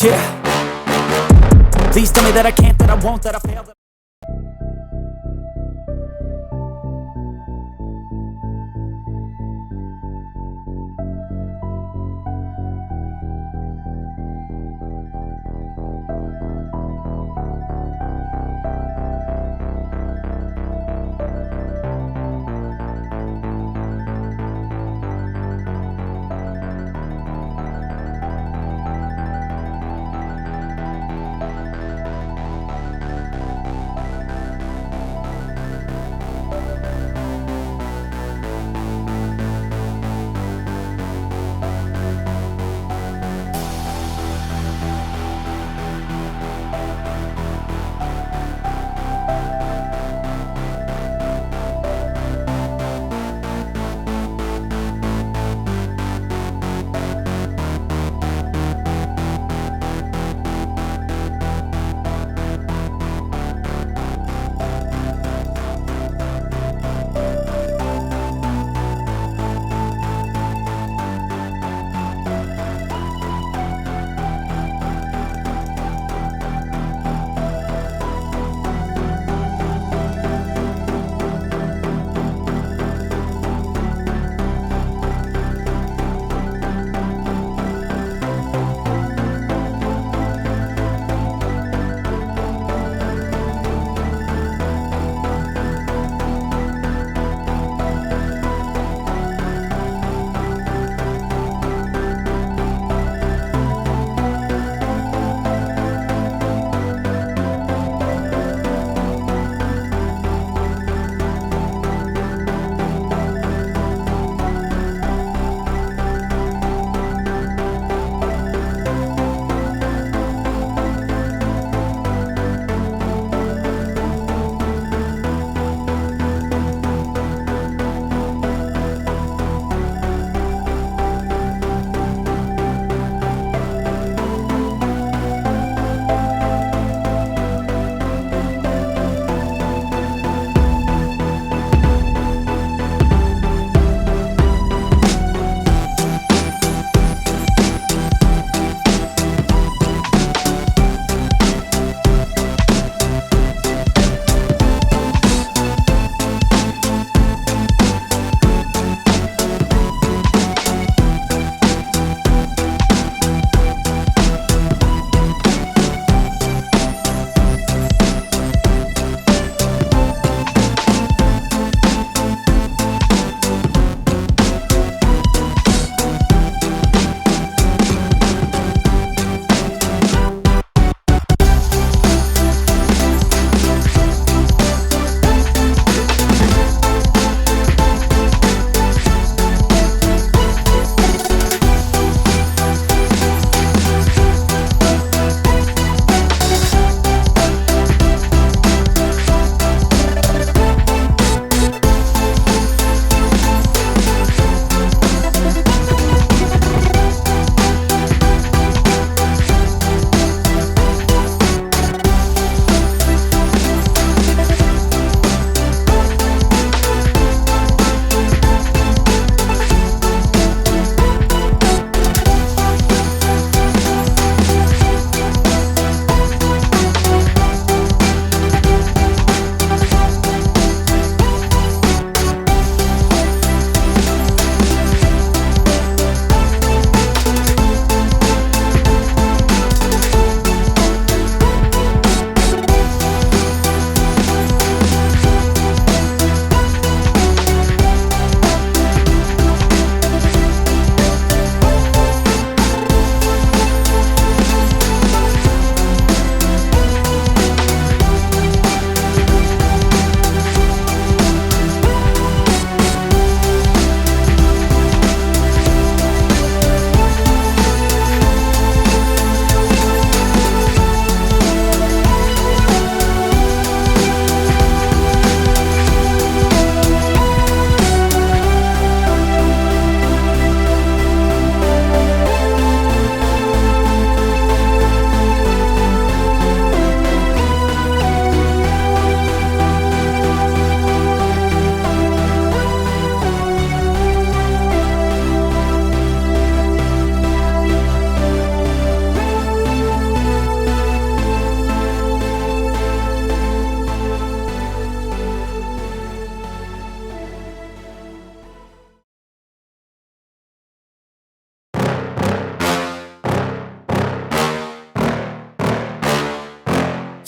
Yeah. Please tell me that I can't, that I won't, that I fail.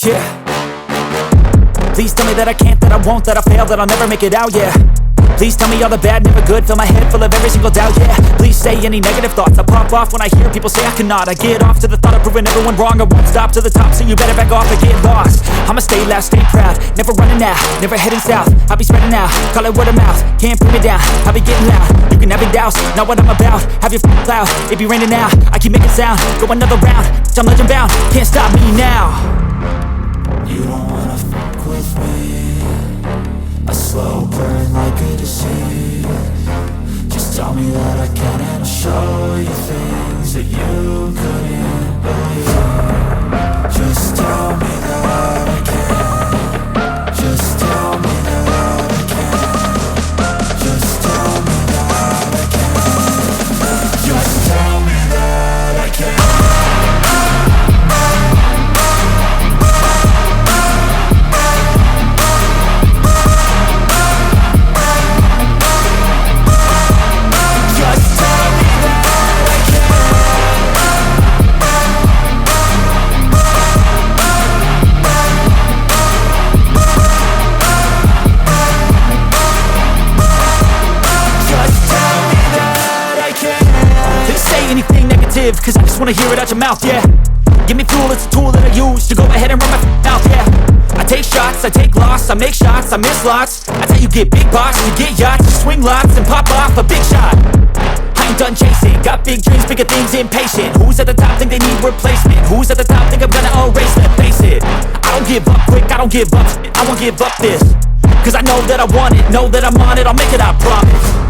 Yeah. Please tell me that I can't, that I won't, that I fail, that I'll never make it out, yeah. Please tell me all the bad, never good. Fill my head full of every single doubt, yeah. Please say any negative thoughts. I pop off when I hear people say I cannot. I get off to the thought of proving everyone wrong. I won't stop to the top, so you better back off and get lost. I'ma stay loud, stay proud, never running out, never heading south. I'll be spreading out, call it word of mouth. Can't put me down, I'll be getting loud. You can have your doubts, not what I'm about. Have your cloud, it be raining now. I keep making sound, go another round. I'm legend bound, can't stop me now. You don't wanna fuck with me. A slow burn like a disease. Just tell me that I can and I'll show you things that you couldn't believe. Just tell me that I can. Just tell me that I can. Just tell me that I can. Just tell me that I can. Cause I just wanna hear it out your mouth, yeah. Give me fuel, it's a tool that I use to go ahead and run my mouth, yeah. I take shots, I take loss, I make shots, I miss lots. That's how you get big box, you get yachts, you swing lots and pop off a big shot. I ain't done chasing, got big dreams, bigger things, impatient. Who's at the top think they need replacement? Who's at the top think I'm gonna erase them? Face it, I don't give up quick, I don't give up shit, I won't give up this. Cause I know that I want it, know that I'm on it, I'll make it, I promise.